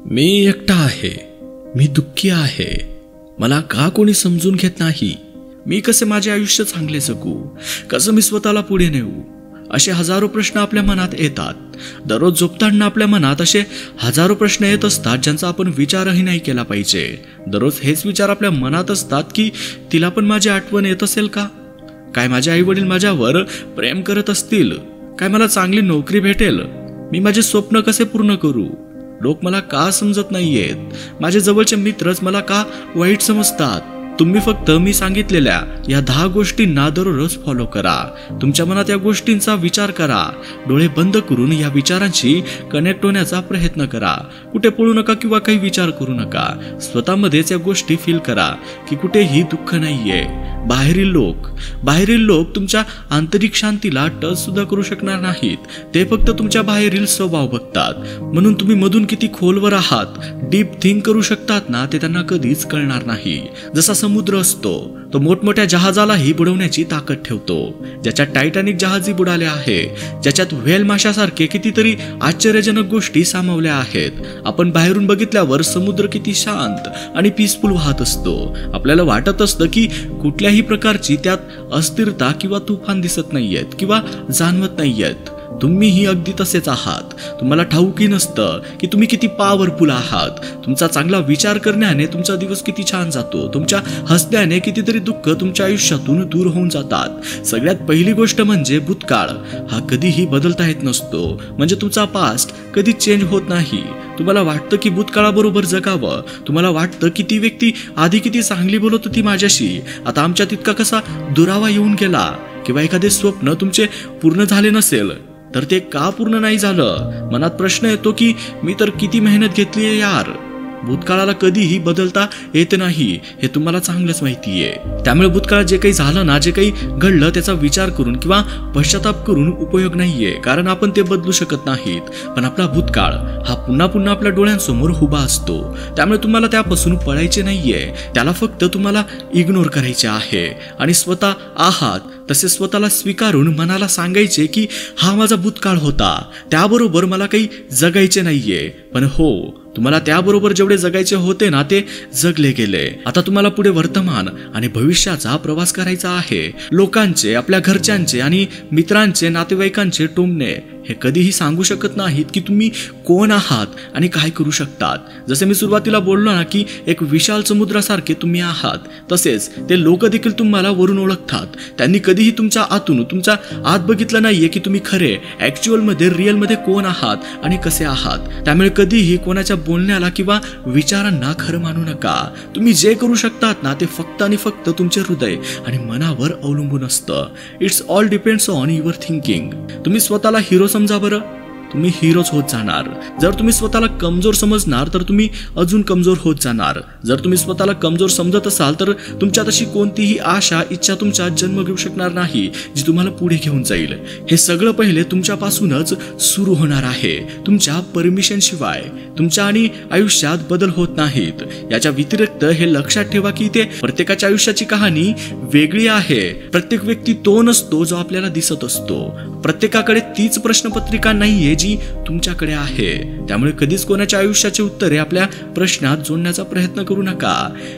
मी एकटा आहे, मी दुःखी आहे, मला का कोणी समजून घेत नाही, मी कसे माझे आयुष्य चांगले जगू, कसं मी स्वतःला पुढे नेऊ, असे हजारो प्रश्न आपल्या मनात येतात. दररोज झोपताना आपल्या मनात असे हजारो प्रश्न येत असतात ज्यांचा आपण विचारही नाही केला पाहिजे. दररोज हेच विचार आपल्या मनात असतात की तिला पण माझी आठवण येत असेल का, काय माझे आई वडील माझ्यावर प्रेम करत असतील, काय मला चांगली नोकरी भेटेल, मी माझे स्वप्न कसे पूर्ण करू, लोक मला का समजत नाहीयेत, माझे जवळचे मित्रच मला का वाईट समजतात. तुम्ही फक्त मी सांगितलेल्या या 10 गोष्टींना दररोज फॉलो करा. तुमच्या मनात या गोष्टींचा विचार करा. डोळे बंद करून या विचारांशी कनेक्ट होण्याचा प्रयत्न करा. कुठे पळू नका किंवा काही विचार करू नका. स्वतःमध्येच या गोष्टी फील करा की कुठेही दुःख नाहीये. बाहेरील लोक तुमच्या आंतरिक शांतीला टच सुद्धा करू शकणार नाहीत. ते फक्त तुमच्या बाहेरील स्वभाव बघतात. म्हणून तुम्ही मधून किती खोलवर आहात, डीप थिंक करू शकतात ना, ते त्यांना कधीच कळणार नाही. जसा समुद्र असतो तो मोठमोठ्या जहाजालाही बुडवण्याची ताकद ठेवतो. ज्याच्यात टायटॅनिक जहाजी बुडाले आहे, ज्याच्यात व्हेल माशासारखे कितीतरी आश्चर्यजनक गोष्टी सामावल्या आहेत. आपण बाहेरून बघितल्यावर समुद्र किती शांत आणि पीसफुल वाहत असतो. आपल्याला वाटत असतं की कुठल्याही प्रकारची त्यात अस्थिरता किंवा तुफान दिसत नाहीयेत किंवा जाणवत नाहीयेत. तुम्हीही अगदी तसेच आहात. तुम्हाला ठाऊकही नसतं की तुम्ही किती पॉवरफुल आहात. तुमचा चांगला विचार करण्याने तुमचा दिवस किती छान जातो. तुमच्या हसण्याने कितीतरी दुःख तुमच्या आयुष्यातून दूर होऊन जातात. सगळ्यात पहिली गोष्ट म्हणजे भूतकाळ हा कधीही बदलता येत नसतो. म्हणजे तुमचा पास्ट कधी चेंज होत नाही. तुम्हाला वाटतं की भूतकाळाबरोबर जगावं. तुम्हाला वाटतं की ती व्यक्ती आधी किती चांगली बोलत होती माझ्याशी, आता आमच्यात इतका कसा दुरावा येऊन गेला. किंवा एखादे स्वप्न तुमचे पूर्ण झाले नसेल तर ते का पूर्ण नाही झालं. मनात प्रश्न येतो की मी तर किती मेहनत घेतलीये यार. भूतकाळाला कधीही बदलता येत नाही हे तुम्हाला चांगलंच माहितीये. त्यामुळे भूतकाळात जे काही झालं ना, जे काही घडलं त्याचा विचार करून किंवा पश्चाताप करून उपयोग नाहीये, कारण आपण ते बदलू शकत नाहीत. पण आपला भूतकाळ हा पुन्हा पुन्हा आपल्या डोळ्यांसमोर उभा असतो. त्यामुळे तुम्हाला त्यापासून पळायचे नाहीये, त्याला फक्त तुम्हाला इग्नोर करायचे आहे. आणि स्वतः आहात तसे स्वतःला स्वीकारून मनाला सांगायचे की हा माझा भूतकाळ होता, त्याबरोबर मला काही जगायचे नाहीये. पण हो, तुम्हाला त्याबरोबर जेवढे जगायचे होते ना ते जगले गेले. आता तुम्हाला पुढे वर्तमान आणि भविष्याचा प्रवास करायचा आहे. लोकांचे, आपल्या घरच्यांचे आणि मित्रांचे, नातेवाईकांचे टोमणे हे कधीही सांगू शकत नाहीत की तुम्ही कोण आहात आणि काय करू शकतात. जसे मी सुरुवातीला बोललो ना की एक विशाल समुद्रासारखे तुम्ही आहात, तसेच ते लोक देखील तुम्हाला वरून ओळखतात. त्यांनी कधीही तुमच्या आतून, तुमच्या आत बघितलं नाहीये की तुम्ही खरे ऍक्च्युअल मध्ये, रिअल मध्ये कोण आहात आणि कसे आहात. त्यामुळे कधीही कोणाच्या बोलण्याला किंवा विचारांना खरं मानू नका. तुम्ही जे करू शकतात ना ते फक्त आणि फक्त तुमचे हृदय आणि मनावर अवलंबून असतं. It's all depends on your thinking. तुम्ही स्वतःला हिरो समजा बरं, तुम्ही हिरोच होत जाणार. जर तुम्ही स्वतःला कमजोर समजणार तर तुम्ही अजून कमजोर होत जाणार. जर तुम्ही स्वतःला कमजोर समजत असाल तर तुमच्यात अशी कोणतीही आशा, इच्छा तुमच्यात जन्म घेऊ शकणार नाही जी तुम्हाला पुढे घेऊन जाईल. हे सगळं पहिले तुमच्यापासूनच सुरू होणार आहे. तुमच्या परमिशन शिवाय तुमच्या आणि आयुष्यात बदल होत नाहीत. याच्या व्यतिरिक्त हे लक्षात ठेवा की ते प्रत्येकाच्या आयुष्याची कहाणी वेगळी आहे. प्रत्येक व्यक्ती तो नसतो जो आपल्याला दिसत असतो. प्रत्येकाकडे तीच प्रश्नपत्रिका नाहीये जी तुमच्याकडे आहे. त्यामुळे कधीच कोणाच्या आयुष्याचे उत्तरे आपल्या प्रश्नात जोडण्याचा प्रयत्न करू नका.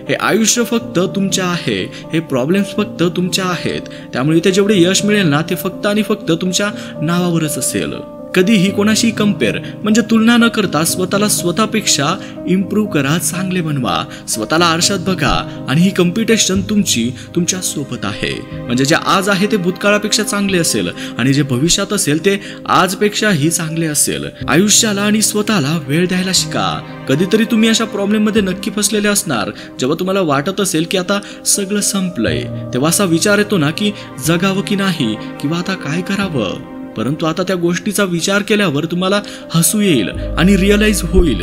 हे आयुष्य फक्त तुमचे आहे. हे प्रॉब्लेम्स फक्त तुमच्या आहेत. त्यामुळे इथे जेवढे यश मिळेल ना ते फक्त आणि फक्त तुमच्या नावावरच असेल. कधीही कोणाशी कंपेअर म्हणजे तुलना न करता स्वतःला स्वतःपेक्षा इम्प्रूव्ह करा, चांगले बनवा. स्वतःला आरशात बघा आणि ही कॉम्पिटिशन तुमच्या सोबत आहे. म्हणजे जे आज आहे ते भूतकाळापेक्षा चांगले असेल आणि जे भविष्यात असेल ते आजपेक्षाही चांगले असेल. आयुष्याला आणि स्वतःला वेळ द्यायला शिका. कधीतरी तुम्ही अशा प्रॉब्लेम मध्ये नक्की फसलेले असणार जेव्हा तुम्हाला वाटत असेल की आता सगळं संपलंय. तेव्हा असा विचार येतो ना की जगावं की नाही किंवा आता काय करावं. परंतु आता त्या गोष्टीचा विचार केल्यावर तुम्हाला हसू येईल आणि रिअलाइज होईल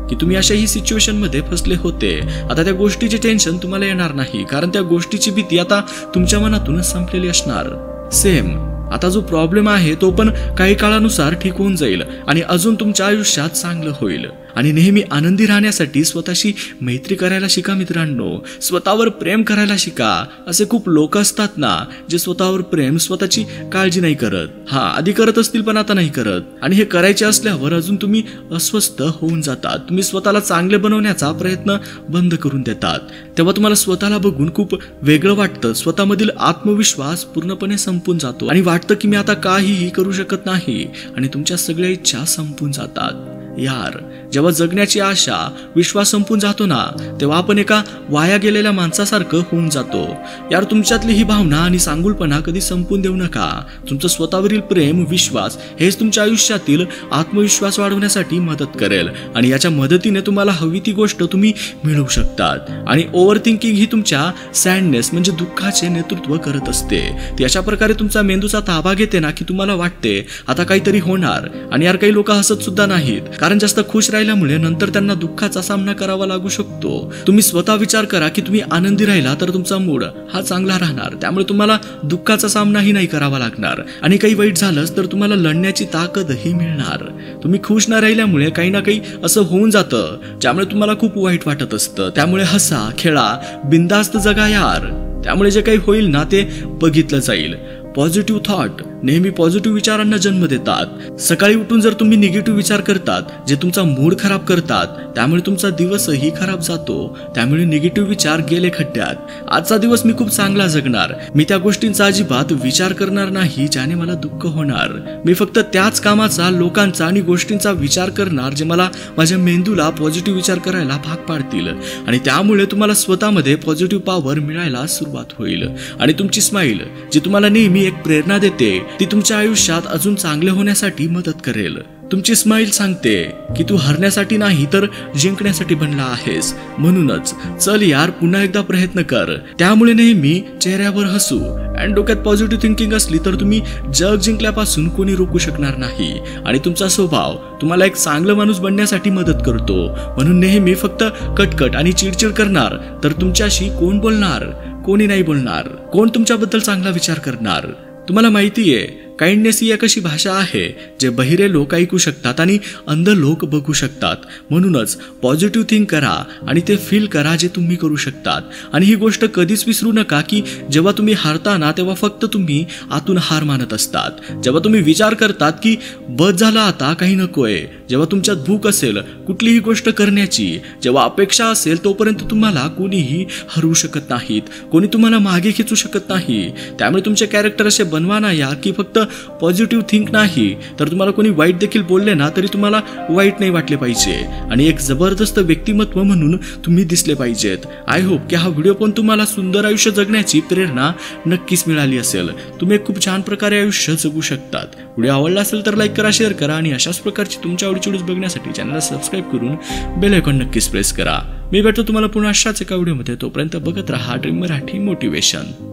की तुम्ही अशाही सिच्युएशन मध्ये फसले होते. आता त्या गोष्टीचे टेन्शन तुम्हाला येणार नाही, कारण त्या गोष्टीची भीती आता तुमच्या मनातूनच संपलेली असणार. सेम आता जो प्रॉब्लेम आहे तो पण काही काळानुसार ठीक होऊन जाईल आणि अजून तुमच्या आयुष्यात चांगलं होईल. आणि नेहमी आनंदी राहण्यासाठी स्वतःशी मैत्री करायला शिका मित्रांनो. स्वतःवर प्रेम करायला शिका. असे खूप लोक असतात ना जे स्वतःवर प्रेम, स्वतःची काळजी नाही करत. आधी करत असतील पण आता नाही करत. आणि हे करायचे असल्यावर अजून तुम्ही अस्वस्थ होऊन जातात. तुम्ही स्वतःला चांगले बनवण्याचा प्रयत्न बंद करून देतात. तेव्हा तुम्हाला स्वतःला बघून खूप वेगळं वाटतं. स्वतःमधील आत्मविश्वास पूर्णपणे संपून जातो आणि वाटतं की मी आता काहीही करू शकत नाही आणि तुमच्या सगळ्या इच्छा संपून जातात. यार, जेव्हा जगण्याची आशा, विश्वास संपून जातो ना, तेव्हा आपण एका वाया गेलेल्या माणसासारखं होऊन जातो. यार, तुमच्यातली ही भावना आणि सांगुलपणा कधी संपून देऊ नका. तुमचं स्वतःवरील प्रेम, विश्वास हेच तुमच्या आयुष्यातील आत्मविश्वास वाढवण्यासाठी मदत करेल आणि याच्या मदतीने तुम्हाला हवी ती गोष्ट तुम्ही मिळवू शकतात. आणि ओव्हर थिंकिंग ही तुमच्या सॅडनेस म्हणजे दुःखाचे नेतृत्व करत असते. ती अशा प्रकारे तुमचा मेंदूचा ताबा घेते ना की तुम्हाला वाटते आता काहीतरी होणार. आणि यार, काही लोक हसत सुद्धा नाहीत, कारण जास्त खुश राहिल्यामुळे नंतर त्यांना दुःखाचा सामना करावा लागू शकतो. तुम्ही स्वतः विचार करा की तुम्ही आनंदी राहिला तर तुमचा मूड हा चांगला राहणार. त्यामुळे तुम्हाला दुःखाचा सामनाही नाही करावा लागणार आणि काही वाईट झालंच तर तुम्हाला लढण्याची ताकदही मिळणार. तुम्ही खुश न राहिल्यामुळे काही ना काही असं होऊन जातं ज्यामुळे तुम्हाला खूप वाईट वाटत असतं. त्यामुळे हसा, खेळा, बिंदास्त जगा यार. त्यामुळे जे काही होईल ना ते बघितलं जाईल. पॉझिटिव्ह थॉट नेहमी पॉझिटिव्ह विचारांना जन्म देतात. सकाळी उठून जर तुम्ही निगेटिव्ह विचार करतात जे तुमचा मूड खराब करतात, त्यामुळे तुमचा दिवसही खराब जातो. त्यामुळे निगेटिव्ह विचार गेले खड्ड्यात. आजचा दिवस मी खूप चांगला जगणार. मी त्या गोष्टींचा अजिबात विचार करणार नाही ज्याने मला दुःख होणार. मी फक्त त्याच कामाचा, लोकांचा आणि गोष्टींचा विचार करणार जे मला माझ्या मेंदूला पॉझिटिव्ह विचार करायला भाग पाडतील. आणि त्यामुळे तुम्हाला स्वतःमध्ये पॉझिटिव्ह पॉवर मिळायला सुरुवात होईल. आणि तुमची स्माईल जी तुम्हाला नेहमी एक प्रेरणा देते, ती तुमच्या आयुष्यात अजून चांगले होण्यासाठी मदत करेल. तुमची स्माईल सांगते की तू हरण्यासाठी नाही तर जिंकण्यासाठी बनला आहेस. म्हणूनच चल यार, पुन्हा एकदा प्रयत्न कर. त्यामुळे नेहमी चेहऱ्यावर हसू आणि डोक्यात पॉझिटिव्ह थिंकिंग असली तर तुम्ही जग जिंकल्यापासून कोणी रोखू शकणार नाही. आणि तुमचा स्वभाव तुम्हाला एक चांगला माणूस बनण्यासाठी मदत करतो. म्हणून नेहमी फक्त कटकट आणि चिडचिड करणार तर तुमच्याशी कोण बोलणार? कोणी नाही बोलणार. कोण तुमच्याबद्दल चांगला विचार करणार? तुम्हाला माहितीये, काइंडनेस ही एक अशी भाषा आहे जे बहिरे लोक ऐकू शकतात आणि अंध लोक बघू शकतात. म्हणूनच पॉझिटिव्ह थिंक करा आणि ते फील करा जे तुम्ही करू शकतात. आणि ही गोष्ट कधीच विसरू नका की जेव्हा तुम्ही हारता ना तेव्हा फक्त तुम्ही आतून हार मानत असतात. जेव्हा तुम्ही विचार करतात की बस झाला आता, काही नकोय, जेव्हा तुमच्यात भूक असेल कुठलीही गोष्ट करण्याची, जेव्हा अपेक्षा असेल, तोपर्यंत तुम्हाला कोणीही हरवू शकत नाहीत. कोणी तुम्हाला मागे खेचू शकत नाही. त्यामुळे तुमचे कॅरेक्टर असे बनवा ना या की फक्त पॉझिटिव्ह थिंक नाही तर तुम्हाला कोणी वाईट देखील बोलले ना तरी तुम्हाला वाईट नाही वाटले पाहिजे आणि एक जबरदस्त व्यक्तिमत्व म्हणून तुम्ही दिसले पाहिजेत. आय होप की हा व्हिडिओ पण तुम्हाला सुंदर आयुष्य जगण्याची प्रेरणा नक्कीच मिळाली असेल. तुम्ही खूप छान प्रकारे आयुष्य जगू शकतात. व्हिडिओ आवडला असेल तर लाईक करा, शेअर करा आणि अशाच प्रकारची तुमच्या आवडीची व्हिडिओज बघण्यासाठी चॅनलला सबस्क्राईब करून बेल आयकॉन नक्कीच प्रेस करा. मी भेटतो तुम्हाला पुन्हा अशाच एका व्हिडिओमध्ये. तोपर्यंत बघत राहा ड्रीम मराठी मोटिवेशन.